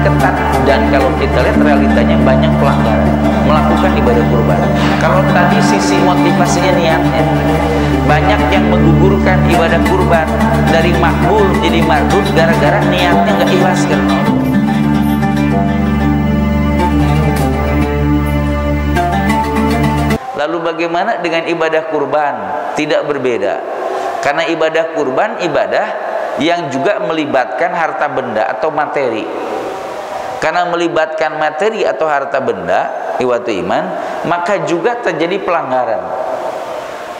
ketat, dan kalau kita lihat realitanya banyak pelanggaran melakukan ibadah kurban. Kalau tadi sisi motivasinya niatnya, banyak yang menggugurkan ibadah kurban dari makbul jadi mardud gara-gara niatnya nggak ikhlas karena Allah. Lalu bagaimana dengan ibadah kurban? Tidak berbeda, karena ibadah kurban ibadah yang juga melibatkan harta benda atau materi. Karena melibatkan materi atau harta benda, iwatu iman, maka juga terjadi pelanggaran.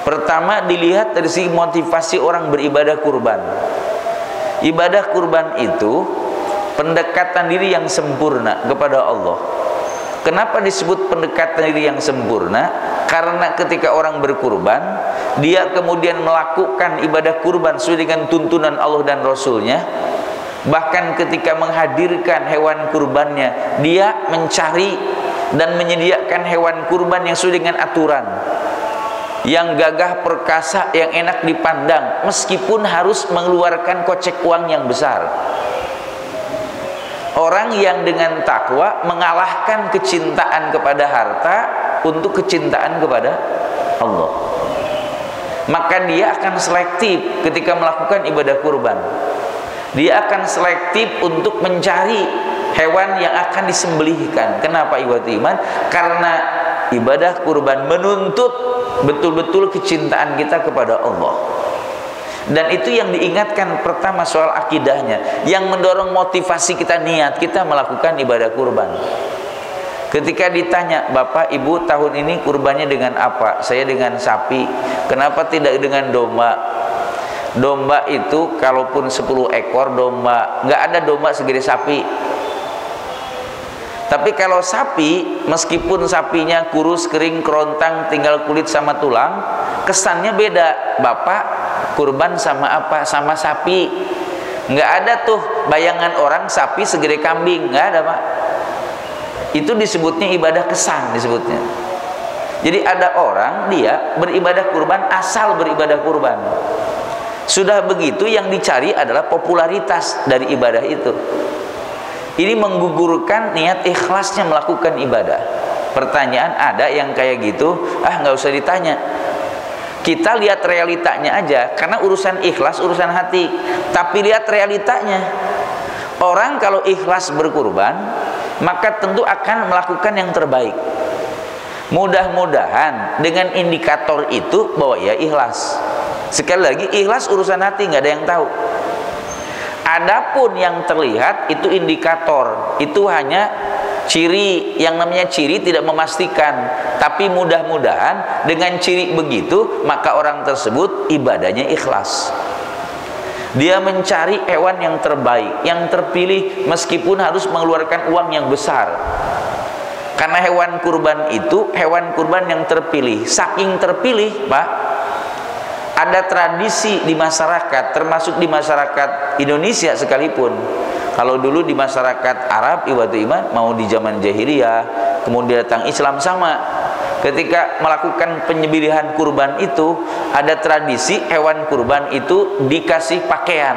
Pertama, dilihat dari segi motivasi orang beribadah kurban. Ibadah kurban itu pendekatan diri yang sempurna kepada Allah. Kenapa disebut pendekatan diri yang sempurna? Karena ketika orang berkurban, dia kemudian melakukan ibadah kurban sesuai dengan tuntunan Allah dan Rasulnya. Bahkan ketika menghadirkan hewan kurbannya, dia mencari dan menyediakan hewan kurban yang sesuai dengan aturan, yang gagah perkasa, yang enak dipandang, meskipun harus mengeluarkan kocek uang yang besar. Orang yang dengan takwa mengalahkan kecintaan kepada harta untuk kecintaan kepada Allah, maka dia akan selektif ketika melakukan ibadah kurban. Dia akan selektif untuk mencari hewan yang akan disembelihkan. Kenapa ibadah iman? Karena ibadah kurban menuntut betul-betul kecintaan kita kepada Allah. Dan itu yang diingatkan pertama soal akidahnya, yang mendorong motivasi kita, niat kita melakukan ibadah kurban. Ketika ditanya, Bapak Ibu tahun ini kurbannya dengan apa? Saya dengan sapi. Kenapa tidak dengan domba? Domba itu kalaupun 10 ekor domba, nggak ada domba segede sapi. Tapi kalau sapi, meskipun sapinya kurus, kering, kerontang, tinggal kulit sama tulang, kesannya beda. Bapak kurban sama apa? Sama sapi. Nggak ada tuh bayangan orang sapi segede kambing, nggak ada, Pak. Itu disebutnya ibadah kesan, disebutnya. Jadi ada orang dia beribadah kurban asal beribadah kurban. Sudah begitu yang dicari adalah popularitas dari ibadah itu. Ini menggugurkan niat ikhlasnya melakukan ibadah. Pertanyaan ada yang kayak gitu, nggak usah ditanya. Kita lihat realitanya aja, karena urusan ikhlas urusan hati. Tapi lihat realitanya. Orang kalau ikhlas berkurban, maka tentu akan melakukan yang terbaik. Mudah-mudahan dengan indikator itu bahwa ya ikhlas. Sekali lagi, ikhlas urusan hati, nggak ada yang tahu. Adapun yang terlihat itu indikator, itu hanya ciri. Yang namanya ciri tidak memastikan, tapi mudah-mudahan dengan ciri begitu maka orang tersebut ibadahnya ikhlas. Dia mencari hewan yang terbaik, yang terpilih, meskipun harus mengeluarkan uang yang besar. Karena hewan kurban itu hewan kurban yang terpilih. Saking terpilih, Pak, ada tradisi di masyarakat, termasuk di masyarakat Indonesia sekalipun. Kalau dulu di masyarakat Arab, ibadah iman, mau di zaman jahiliyah, kemudian datang Islam sama. Ketika melakukan penyembelihan kurban itu, ada tradisi hewan kurban itu dikasih pakaian,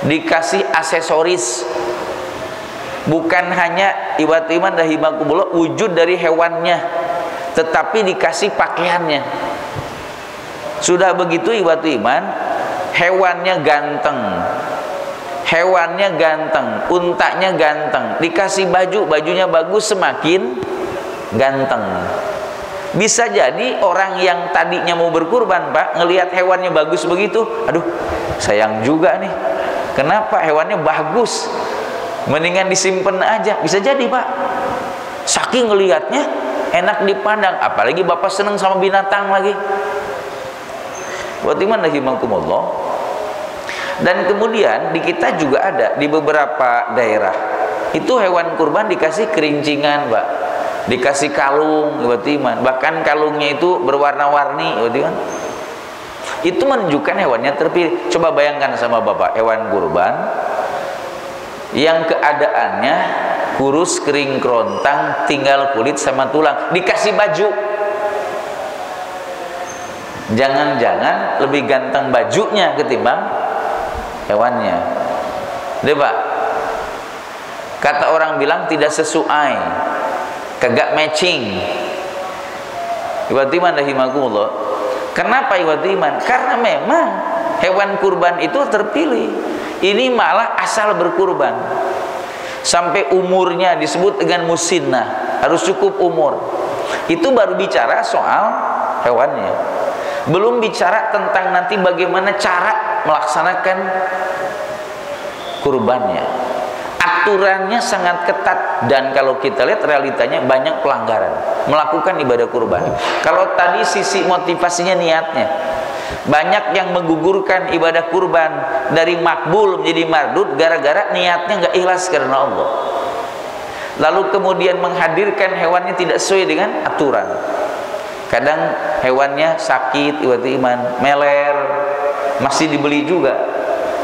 dikasih aksesoris. Bukan hanya ibadah iman rahimakumullah wujud dari hewannya, tetapi dikasih pakaiannya. Sudah begitu ibadah iman, hewannya ganteng, hewannya ganteng, untanya ganteng, dikasih baju, bajunya bagus, semakin ganteng. Bisa jadi orang yang tadinya mau berkurban, Pak, ngelihat hewannya bagus begitu, aduh sayang juga nih, kenapa hewannya bagus, mendingan disimpan aja. Bisa jadi, Pak, saking ngelihatnya enak dipandang, apalagi Bapak seneng sama binatang lagi. Wa rahimakumullah. Dan kemudian di kita juga ada di beberapa daerah itu hewan kurban dikasih kerincingan, Pak, dikasih kalung, bahkan kalungnya itu berwarna-warni, itu menunjukkan hewannya terpilih. Coba bayangkan sama Bapak, hewan kurban yang keadaannya kurus, kering, kerontang, tinggal kulit sama tulang, dikasih baju. Jangan-jangan lebih ganteng bajunya ketimbang hewannya, deh, Pak. Kata orang bilang tidak sesuai, kagak matching. Ikhwati iman rahimakumullah. Kenapa ikhwati iman? Karena memang hewan kurban itu terpilih. Ini malah asal berkurban. Sampai umurnya disebut dengan musinnah, harus cukup umur. Itu baru bicara soal hewannya. Belum bicara tentang nanti bagaimana cara melaksanakan kurbannya. Aturannya sangat ketat, dan kalau kita lihat realitanya banyak pelanggaran melakukan ibadah kurban. Kalau tadi sisi motivasinya, niatnya, banyak yang menggugurkan ibadah kurban dari makbul menjadi mardud gara-gara niatnya nggak ikhlas karena Allah. Lalu kemudian menghadirkan hewannya tidak sesuai dengan aturan. Kadang hewannya sakit, ikhwati iman, meler, masih dibeli juga.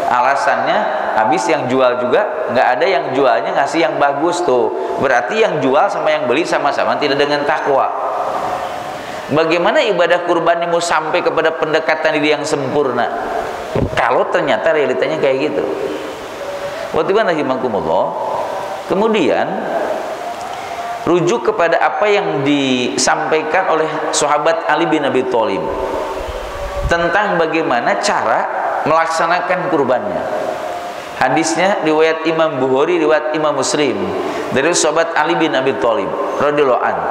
Alasannya habis yang jual juga nggak ada, yang jualnya ngasih yang bagus tuh. Berarti yang jual sama yang beli sama-sama tidak dengan takwa. Bagaimana ibadah kurban ini mau sampai kepada pendekatan diri yang sempurna kalau ternyata realitanya kayak gitu? Kemudian rujuk kepada apa yang disampaikan oleh sahabat Ali bin Abi Thalib tentang bagaimana cara melaksanakan kurbannya. Hadisnya riwayat Imam Bukhari, riwayat Imam Muslim dari sahabat Ali bin Abi Thalib radhiyallahu anhu.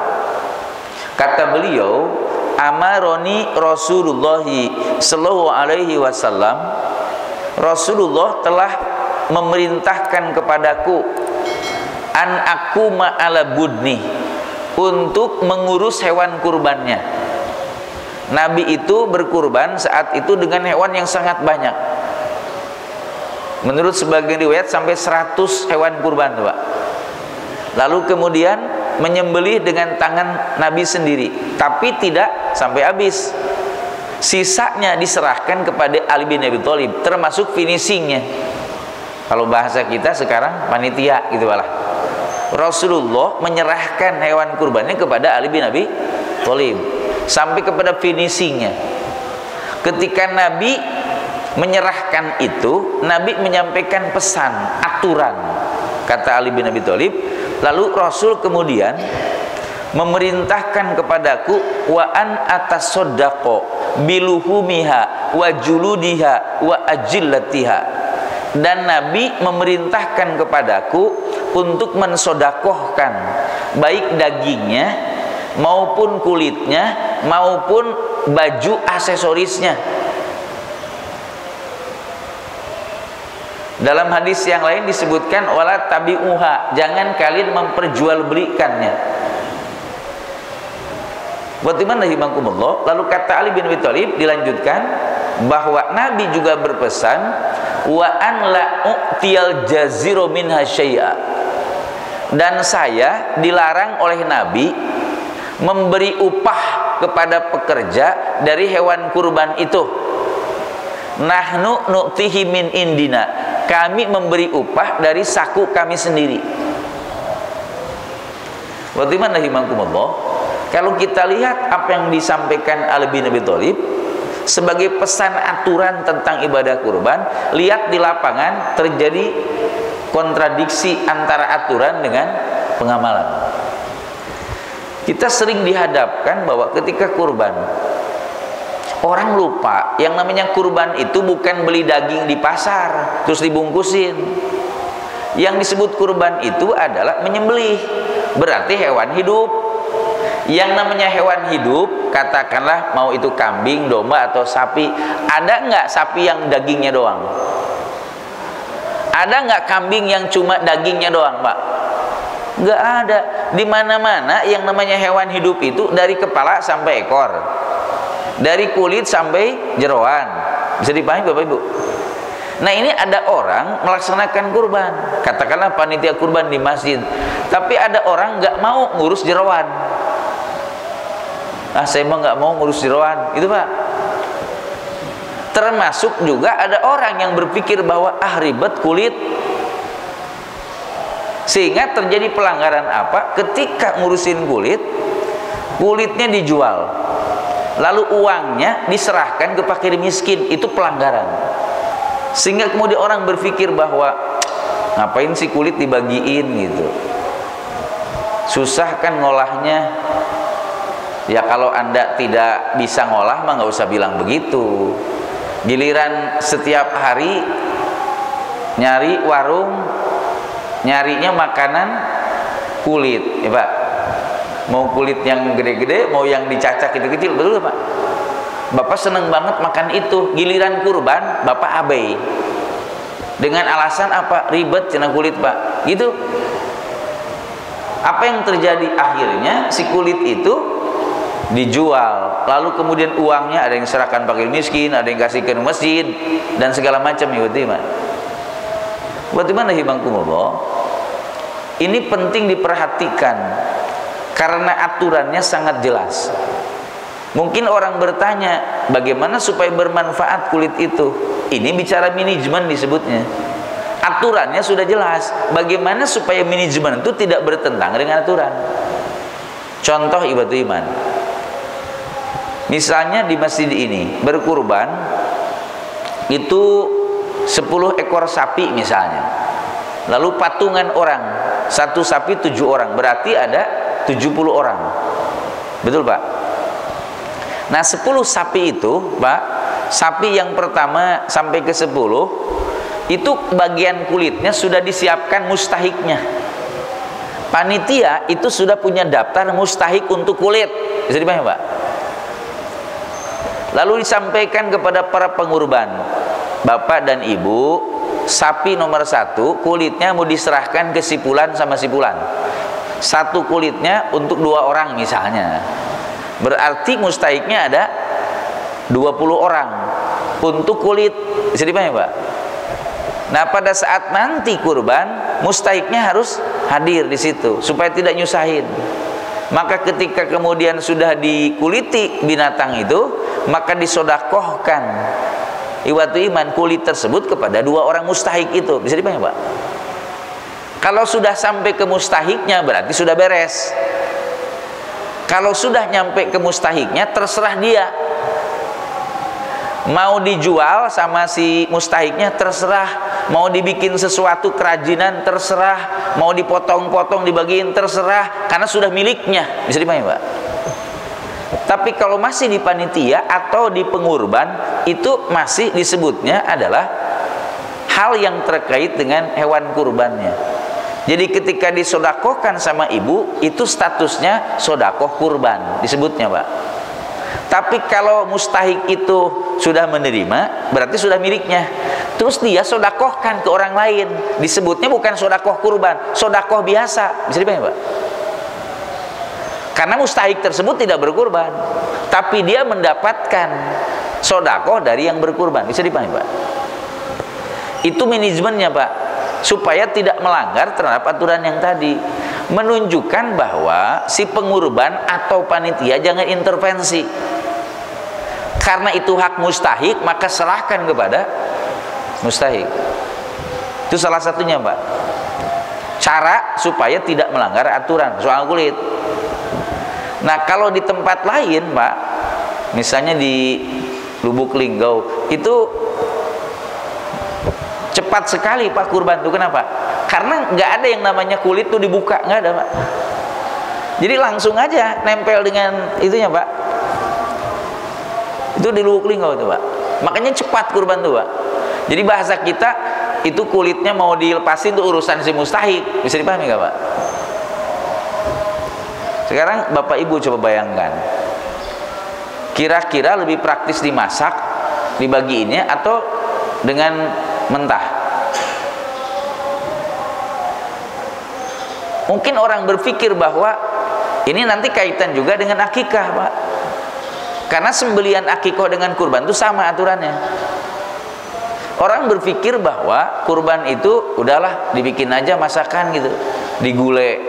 Kata beliau, amaroni Rasulullah sallallahu alaihi wasallam, Rasulullah telah memerintahkan kepadaku an aku ma'ala budni, untuk mengurus hewan kurbannya. Nabi itu berkurban saat itu dengan hewan yang sangat banyak. Menurut sebagian riwayat sampai 100 hewan kurban, Pak. Lalu kemudian menyembelih dengan tangan Nabi sendiri, tapi tidak sampai habis. Sisanya diserahkan kepada Ali bin Abi Thalib, termasuk finishingnya. Kalau bahasa kita sekarang panitia gitu lah. Rasulullah menyerahkan hewan kurbannya kepada Ali bin Abi Thalib sampai kepada finishingnya. Ketika Nabi menyerahkan itu, Nabi menyampaikan pesan, aturan, kata Ali bin Abi Thalib. Lalu Rasul kemudian memerintahkan kepadaku wa an atasaddaqo biluhumiha wa juludiha wa ajillatiha, dan Nabi memerintahkan kepadaku untuk mensodakohkan baik dagingnya maupun kulitnya maupun baju aksesorisnya. Dalam hadis yang lain disebutkan wala tabi'uha, jangan kalian memperjualbelikannya. Lalu kata Ali bin Abi Thalib dilanjutkan bahwa Nabi juga berpesan wa an la u'tiyal jaziru minha syai'a, dan saya dilarang oleh Nabi memberi upah kepada pekerja dari hewan kurban itu. Nahnu nu'tihi min indina, kami memberi upah dari saku kami sendiri. Kalau kita lihat apa yang disampaikan Ali bin Abi Thalib sebagai pesan aturan tentang ibadah kurban, lihat di lapangan terjadi kontradiksi antara aturan dengan pengamalan. Kita sering dihadapkan bahwa ketika kurban, orang lupa yang namanya kurban itu bukan beli daging di pasar terus dibungkusin. Yang disebut kurban itu adalah menyembelih, berarti hewan hidup. Yang namanya hewan hidup, katakanlah mau itu kambing, domba atau sapi. Ada nggak sapi yang dagingnya doang? Ada nggak kambing yang cuma dagingnya doang, Pak? Nggak ada. Di mana-mana yang namanya hewan hidup itu dari kepala sampai ekor, dari kulit sampai jeroan. Bisa dipahami Bapak Ibu? Nah, ini ada orang melaksanakan kurban, katakanlah panitia kurban di masjid, tapi ada orang nggak mau ngurus jeroan. Ah, saya mah nggak mau ngurus jeroan, gitu Pak. Termasuk juga ada orang yang berpikir bahwa ribet kulit, sehingga terjadi pelanggaran apa? Ketika ngurusin kulit, kulitnya dijual, lalu uangnya diserahkan ke fakir miskin, itu pelanggaran. Sehingga kemudian orang berpikir bahwa Ngapain sih kulit dibagiin gitu? Susah kan ngolahnya. Ya kalau Anda tidak bisa ngolah mah nggak usah bilang begitu. Giliran setiap hari nyari warung, nyarinya makanan kulit, ya Pak. Mau kulit yang gede-gede, mau yang dicacak kecil-kecil, betul Pak? Bapak seneng banget makan itu. Giliran kurban, Bapak abai. Dengan alasan apa? Ribet cina kulit Pak. Gitu. Apa yang terjadi? Akhirnya si kulit itu dijual, lalu kemudian uangnya ada yang serahkan fakir miskin, ada yang kasih ke masjid dan segala macam. Bagaimana hibakumullah? Ini penting diperhatikan karena aturannya sangat jelas. Mungkin orang bertanya, bagaimana supaya bermanfaat kulit itu? Ini bicara manajemen disebutnya. Aturannya sudah jelas. Bagaimana supaya manajemen itu tidak bertentangan dengan aturan? Contoh ibadah iman. Misalnya di masjid ini berkurban itu 10 ekor sapi misalnya. Lalu patungan orang, satu sapi 7 orang, berarti ada 70 orang. Betul Pak? Nah 10 sapi itu Pak, sapi yang pertama sampai ke 10 itu bagian kulitnya sudah disiapkan mustahiknya. Panitia itu sudah punya daftar mustahik untuk kulit. Bisa dipahami Pak? Lalu disampaikan kepada para pengurban, bapak dan ibu, sapi nomor 1 kulitnya mau diserahkan ke si fulan sama si fulan. Satu kulitnya untuk 2 orang misalnya. Berarti mustahiknya ada 20 orang untuk kulit. Bisa dipahami Pak? Nah pada saat nanti kurban, mustahiknya harus hadir di situ supaya tidak nyusahin. Maka ketika kemudian sudah dikuliti binatang itu, maka disodakohkan iwatu iman kulit tersebut kepada 2 orang mustahik itu. Bisa dipahami Pak? Kalau sudah sampai ke mustahiknya berarti sudah beres. Kalau sudah nyampe ke mustahiknya, terserah dia. Mau dijual sama si mustahiknya, terserah. Mau dibikin sesuatu kerajinan, terserah. Mau dipotong-potong, dibagiin, terserah. Karena sudah miliknya. Bisa dipahami Pak? Tapi kalau masih di panitia atau di pengurban, itu masih disebutnya adalah hal yang terkait dengan hewan kurbannya. Jadi ketika disodakohkan sama ibu, itu statusnya sodakoh kurban disebutnya Pak. Tapi kalau mustahik itu sudah menerima, berarti sudah miliknya. Terus dia sodakohkan ke orang lain, disebutnya bukan sodakoh kurban, sodakoh biasa. Bisa dipahami Pak? Karena mustahik tersebut tidak berkurban, tapi dia mendapatkan sodakoh dari yang berkurban. Bisa dipahami Pak? Itu manajemennya Pak, supaya tidak melanggar terhadap aturan yang tadi. Menunjukkan bahwa si pengurban atau panitia jangan intervensi. Karena itu hak mustahik, maka serahkan kepada mustahik. Itu salah satunya Pak, cara supaya tidak melanggar aturan soal kulit. Nah kalau di tempat lain Pak, misalnya di Lubuk Linggau, itu cepat sekali Pak kurban itu. Kenapa? Karena nggak ada yang namanya kulit tuh dibuka, nggak ada Pak. Jadi langsung aja nempel dengan itunya Pak. Itu di Lubuk Linggau itu Pak. Makanya cepat kurban tuh Pak. Jadi bahasa kita itu kulitnya mau dilepasin tuh urusan si mustahik. Bisa dipahami nggak Pak? Sekarang Bapak Ibu coba bayangkan, kira-kira lebih praktis dimasak, dibagiinnya, atau dengan mentah? Mungkin orang berpikir bahwa ini nanti kaitan juga dengan akikah Pak, karena sembelian akikah dengan kurban itu sama aturannya. Orang berpikir bahwa kurban itu udahlah dibikin aja masakan gitu, digulai,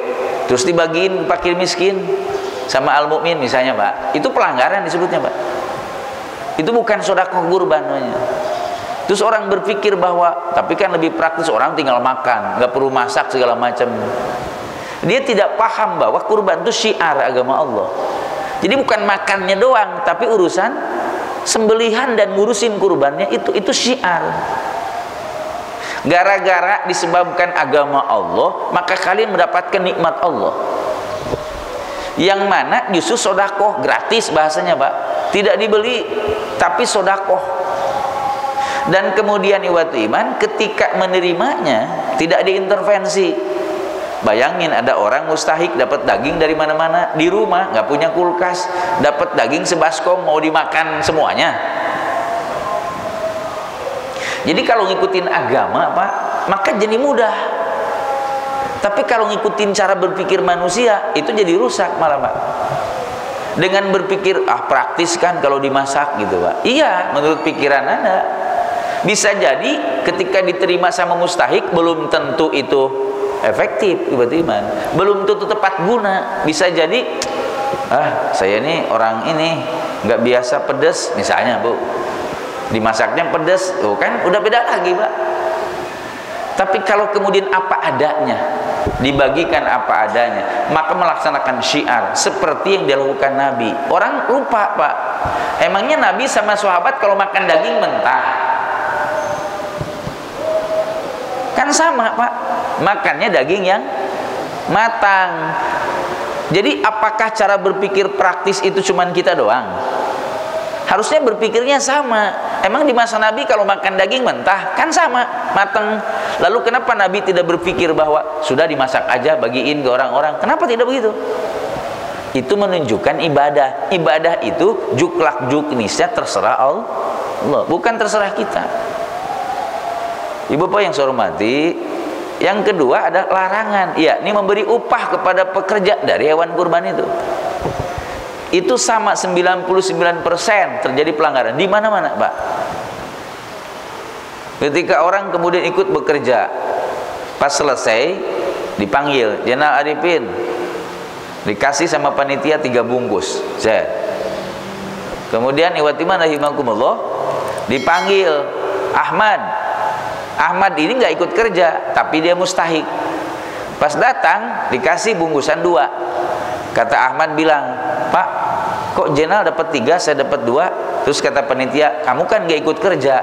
terus dibagiin fakir miskin sama al-mukmin misalnya Pak. Itu pelanggaran disebutnya Pak. Itu bukan sedekah kurban namanya. Terus orang berpikir bahwa tapi kan lebih praktis, orang tinggal makan, nggak perlu masak segala macam. Dia tidak paham bahwa kurban itu syiar agama Allah. Jadi bukan makannya doang, tapi urusan sembelihan dan ngurusin kurbannya itu syiar. Gara-gara disebabkan agama Allah, maka kalian mendapatkan nikmat Allah. Yang mana justru sodakoh gratis bahasanya Pak, tidak dibeli tapi sodakoh. Dan kemudian ikhwatu iman, ketika menerimanya tidak diintervensi. Bayangin ada orang mustahik dapat daging dari mana-mana, di rumah nggak punya kulkas, dapat daging sebaskom mau dimakan semuanya. Jadi kalau ngikutin agama Pak, maka jadi mudah. Tapi kalau ngikutin cara berpikir manusia, itu jadi rusak malah Pak. Dengan berpikir, praktis kan kalau dimasak gitu Pak. Iya, menurut pikiran Anda. Bisa jadi ketika diterima sama mustahik, belum tentu itu efektif, iman. Belum tentu tepat guna. Bisa jadi, saya ini orang ini nggak biasa pedas misalnya Bu. Dimasaknya pedas, kan udah beda lagi Pak. Tapi kalau kemudian apa adanya, dibagikan apa adanya, maka melaksanakan syiar seperti yang dilakukan Nabi. Orang lupa Pak, emangnya Nabi sama sahabat kalau makan daging mentah kan sama Pak, makannya daging yang matang. Jadi apakah cara berpikir praktis itu cuman kita doang? Harusnya berpikirnya sama. Emang di masa Nabi kalau makan daging mentah kan sama, matang. Lalu kenapa Nabi tidak berpikir bahwa sudah dimasak aja bagiin ke orang-orang? Kenapa tidak begitu? Itu menunjukkan ibadah. Ibadah itu juklak juknisnya terserah Allah, bukan terserah kita. Ibu Bapak yang saya hormati, yang kedua ada larangan, yakni memberi upah kepada pekerja dari hewan kurban itu. Itu sama 99% terjadi pelanggaran di mana-mana Pak. Ketika orang kemudian ikut bekerja, pas selesai dipanggil, Jenal Arifin, dikasih sama panitia 3 bungkus. Kemudian iwatiman rahimakumullah, dipanggil Ahmad ini nggak ikut kerja, tapi dia mustahik. Pas datang dikasih bungkusan 2. Kata Ahmad bilang, Pak, kok Jenal dapat 3, saya dapat 2. Terus kata panitia, kamu kan gak ikut kerja.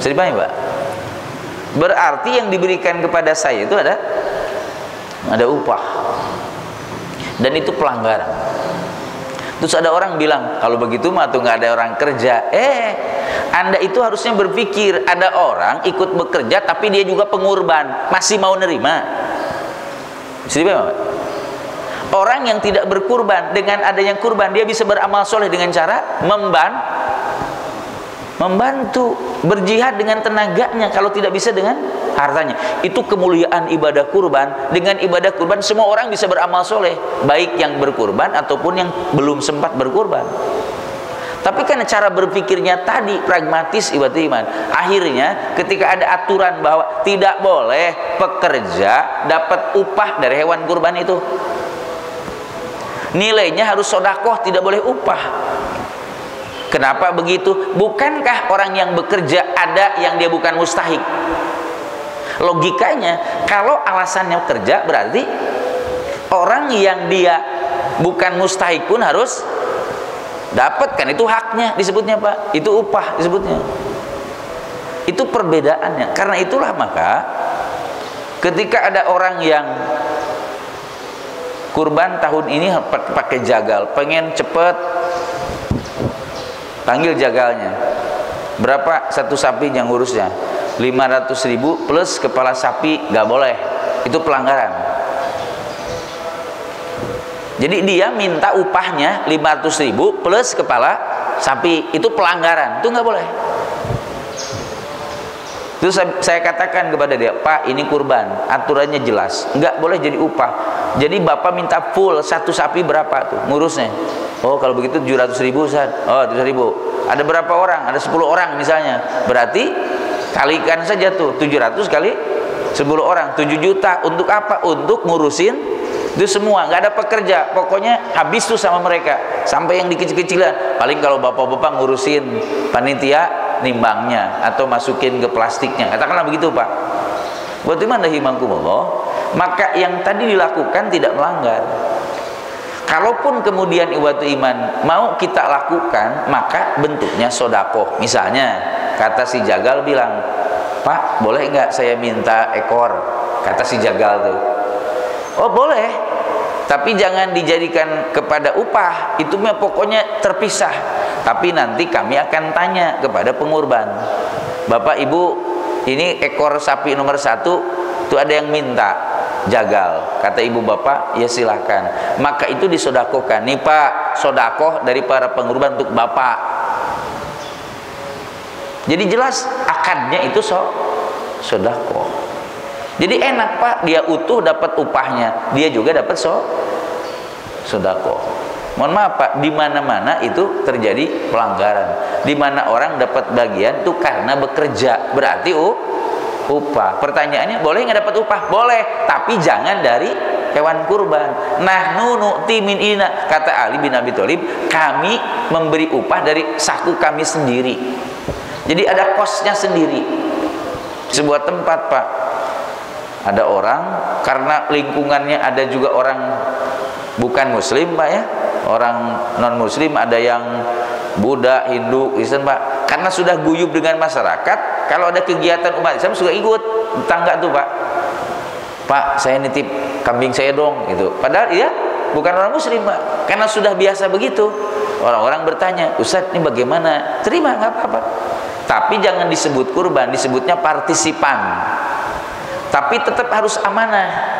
Bisa dipahami Pak? Berarti yang diberikan kepada saya itu ada upah. Dan itu pelanggaran. Terus ada orang bilang, kalau begitu mah tuh nggak ada orang kerja. Anda itu harusnya berpikir, ada orang ikut bekerja tapi dia juga pengurban, masih mau nerima. Bisa dipahami Pak? Orang yang tidak berkurban, dengan adanya kurban dia bisa beramal soleh dengan cara membantu, berjihad dengan tenaganya, kalau tidak bisa dengan hartanya. Itu kemuliaan ibadah kurban. Dengan ibadah kurban semua orang bisa beramal soleh, baik yang berkurban ataupun yang belum sempat berkurban. Tapi karena cara berpikirnya tadi pragmatis ibadah iman, akhirnya ketika ada aturan bahwa tidak boleh pekerja dapat upah dari hewan kurban itu, nilainya harus sodakoh, tidak boleh upah. Kenapa begitu? Bukankah orang yang bekerja ada yang dia bukan mustahik? Logikanya, kalau alasannya kerja, berarti orang yang dia bukan mustahik pun harus dapat, kan? Itu haknya disebutnya Pak, itu upah disebutnya. Itu perbedaannya. Karena itulah maka ketika ada orang yang kurban tahun ini pakai jagal, pengen cepet, panggil jagalnya. Berapa satu sapi yang ngurusnya? 500.000 plus kepala sapi, nggak boleh. Itu pelanggaran. Jadi dia minta upahnya 500.000 plus kepala sapi, itu pelanggaran, itu nggak boleh. Terus saya katakan kepada dia, Pak, ini kurban, aturannya jelas, nggak boleh jadi upah. Jadi Bapak minta full satu sapi berapa tuh ngurusnya? Oh, kalau begitu 700.000 Ustaz. Oh, 700.000. Ada berapa orang? Ada 10 orang misalnya. Berarti kalikan saja tuh 700 kali 10 orang, 7 juta. Untuk apa? Untuk ngurusin itu semua, nggak ada pekerja. Pokoknya habis tuh sama mereka. Sampai yang dikecil-kecilan. Paling kalau bapak-bapak ngurusin panitia nimbangnya atau masukin ke plastiknya. Katakanlah begitu Pak. Buat iman rahimakumullah. Maka yang tadi dilakukan tidak melanggar. Kalaupun kemudian iwatu iman mau kita lakukan, maka bentuknya sodakoh. Misalnya kata si jagal bilang, Pak, boleh nggak saya minta ekor? Kata si jagal tuh. Oh boleh, tapi jangan dijadikan kepada upah, itu mah pokoknya terpisah. Tapi nanti kami akan tanya kepada pengurban. Bapak Ibu, ini ekor sapi nomor 1 itu ada yang minta jagal. Kata ibu bapak, ya silahkan. Maka itu disodakokan. Nih Pak, sodakoh dari para pengurban untuk bapak. Jadi jelas akadnya itu sodakoh. Jadi enak Pak, dia utuh dapat upahnya, dia juga dapat sodakoh. Mohon maaf Pak, di mana-mana itu terjadi pelanggaran. Di mana orang dapat bagian itu karena bekerja, berarti upah. Pertanyaannya, boleh nggak dapat upah? Boleh, tapi jangan dari hewan kurban. Nahnu nu'ti min ina, kata Ali bin Abi Thalib, kami memberi upah dari saku kami sendiri. Jadi ada kosnya sendiri. Sebuah tempat Pak, ada orang, karena lingkungannya ada juga orang bukan muslim Pak ya, orang non muslim, ada yang Buddha, Hindu, Kristen Pak. Karena sudah guyub dengan masyarakat, kalau ada kegiatan umat Islam suka ikut tetangga tuh Pak. Pak, saya nitip kambing saya dong gitu. Padahal dia bukan orang muslim Pak. Karena sudah biasa begitu. Orang-orang bertanya, Ustaz ini bagaimana? Terima, nggak apa-apa. Tapi jangan disebut kurban, disebutnya partisipan. Tapi tetap harus amanah.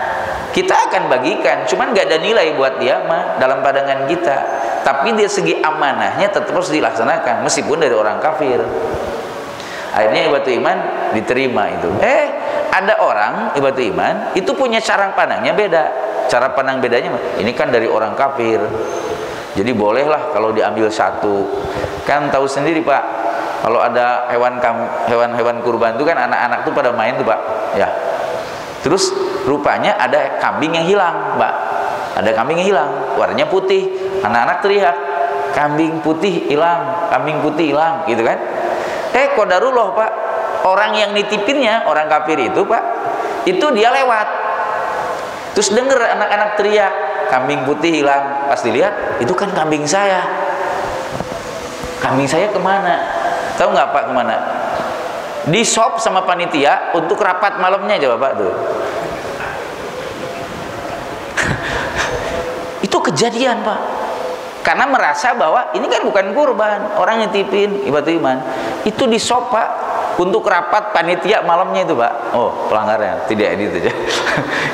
Kita akan bagikan, cuman nggak ada nilai buat dia mah dalam pandangan kita. Tapi dari segi amanahnya tetap harus dilaksanakan, meskipun dari orang kafir. Akhirnya ibadu iman diterima itu. Ada orang ibadu iman itu punya cara pandangnya beda. Cara pandang bedanya, ini kan dari orang kafir, jadi bolehlah kalau diambil satu. Kan tahu sendiri Pak, kalau ada hewan kurban itu kan anak-anak tuh pada main tuh Pak, ya. Terus rupanya ada kambing yang hilang, Mbak. Ada kambing yang hilang, warnanya putih. Anak-anak teriak, kambing putih hilang, kambing putih hilang, gitu kan? Qadarullah Pak, orang yang nitipinnya, orang kafir itu Pak, itu dia lewat. Terus denger anak-anak teriak, kambing putih hilang. Pas dilihat, itu kan kambing saya. Kambing saya kemana? Tahu nggak Pak kemana? Di shop sama panitia untuk rapat malamnya aja Bapak tuh. Itu kejadian Pak, karena merasa bahwa ini kan bukan kurban, orang nitipin ibadu iman. Itu di shop Pak, untuk rapat panitia malamnya itu Pak. Oh, pelanggarnya tidak itu aja.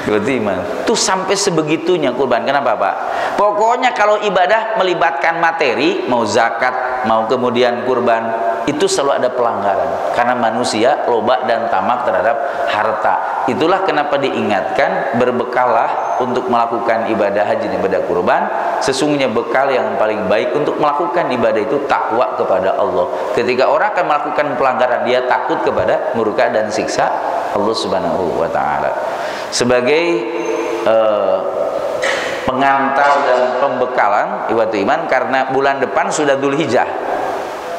Ibadu iman itu sampai sebegitunya kurban. Kenapa Pak? Pokoknya kalau ibadah melibatkan materi, mau zakat, mau kemudian kurban, itu selalu ada pelanggaran, karena manusia loba dan tamak terhadap harta. Itulah kenapa diingatkan, berbekallah untuk melakukan ibadah haji dan ibadah kurban. Sesungguhnya bekal yang paling baik untuk melakukan ibadah itu takwa kepada Allah. Ketika orang akan melakukan pelanggaran, dia takut kepada murka dan siksa Allah Subhanahu wa taala. Sebagai pengantar dan pembekalan ibadu iman, karena bulan depan sudah Dzulhijjah.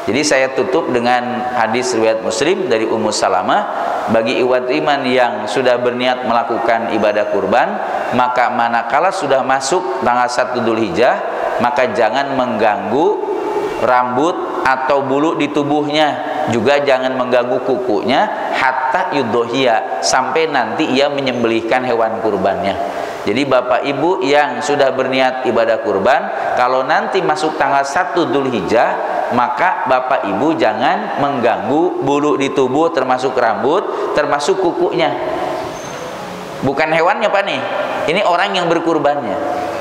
Jadi saya tutup dengan hadis riwayat Muslim dari Ummu Salamah, bagi ibadu iman yang sudah berniat melakukan ibadah kurban, maka manakala sudah masuk tanggal 1 Dzulhijjah, maka jangan mengganggu rambut atau bulu di tubuhnya, juga jangan mengganggu kukunya, hatta yudhohiya, sampai nanti ia menyembelihkan hewan kurbannya. Jadi Bapak Ibu yang sudah berniat ibadah kurban, kalau nanti masuk tanggal 1 Dzulhijjah, maka Bapak Ibu jangan mengganggu bulu di tubuh, termasuk rambut, termasuk kukunya. Bukan hewannya Pak nih, ini orang yang berkurbannya.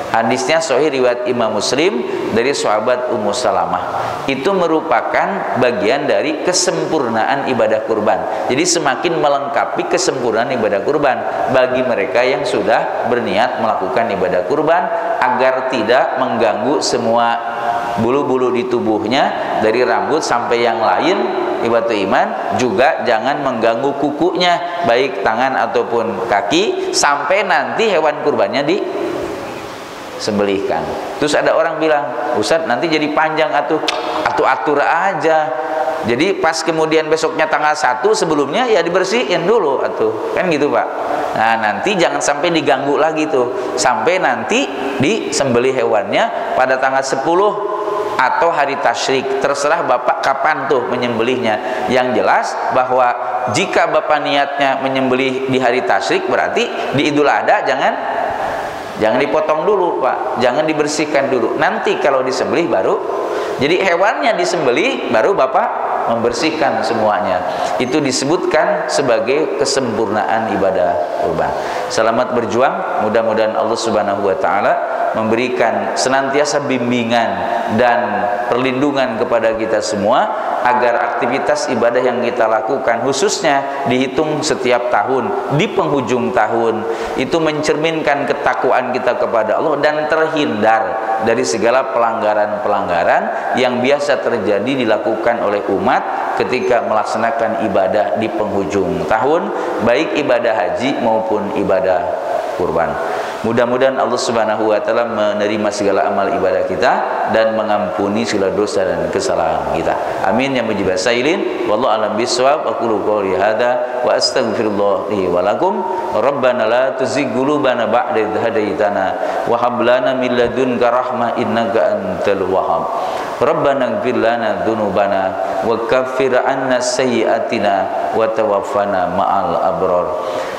Hadisnya sahih riwayat Imam Muslim dari sahabat Ummu Salamah. Itu merupakan bagian dari kesempurnaan ibadah kurban. Jadi semakin melengkapi kesempurnaan ibadah kurban bagi mereka yang sudah berniat melakukan ibadah kurban, agar tidak mengganggu semua bulu-bulu di tubuhnya, dari rambut sampai yang lain. Ibadu iman juga jangan mengganggu kukunya, baik tangan ataupun kaki, sampai nanti hewan kurbannya disembelihkan. Terus ada orang bilang, Ustaz nanti jadi panjang atur aja. Jadi pas kemudian besoknya tanggal 1 sebelumnya ya dibersihin dulu kan gitu Pak. Nah nanti jangan sampai diganggu lagi tuh, sampai nanti disembelih hewannya pada tanggal 10 atau hari tasyrik, terserah Bapak kapan tuh menyembelihnya. Yang jelas bahwa jika Bapak niatnya menyembelih di hari tasyrik, berarti di Idul Adha jangan dipotong dulu Pak, jangan dibersihkan dulu, nanti kalau disembelih baru. Jadi hewannya disembelih baru Bapak membersihkan semuanya. Itu disebutkan sebagai kesempurnaan ibadah kurban. Selamat berjuang, mudah-mudahan Allah Subhanahu wa taala memberikan senantiasa bimbingan dan perlindungan kepada kita semua, agar aktivitas ibadah yang kita lakukan, khususnya dihitung setiap tahun, di penghujung tahun, itu mencerminkan ketakwaan kita kepada Allah dan terhindar dari segala pelanggaran-pelanggaran yang biasa terjadi dilakukan oleh umat ketika melaksanakan ibadah di penghujung tahun, baik ibadah haji maupun ibadah kurban. Mudah-mudahan Allah Subhanahu wa taala menerima segala amal ibadah kita dan mengampuni segala dosa dan kesalahan kita. Amin ya mujibas sailin. Wallahu a'lam bissawab. Aqulu qouli hadza wa astaghfirullah li wa lakum. Rabbana la tuzigh qulubana ba'da idh hadaitana wa hab lana min ladunka rahmah innaka antal wahhab. Rabbana ighfir lana dzunubana wa kaffir 'anna sayyi'atina wa tawaffana ma'al abrar.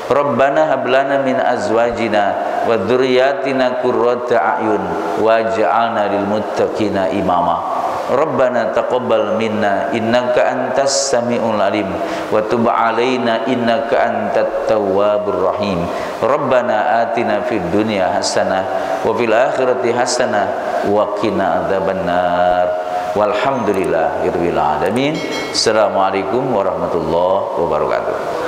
Rabbana hab lana min azwajina wa dzurriyyatina qurrata a'yun waj'alna lil muttaqina imama. Rabbana taqabbal minna innaka antas samiul alim wa tub 'alaina innaka antat tawwabur rahim. Rabbana atina fid dunya hasanah wa fil akhirati hasanah wa qina adzabannar. Walhamdulillahirabbil alamin. Assalamualaikum warahmatullahi wabarakatuh.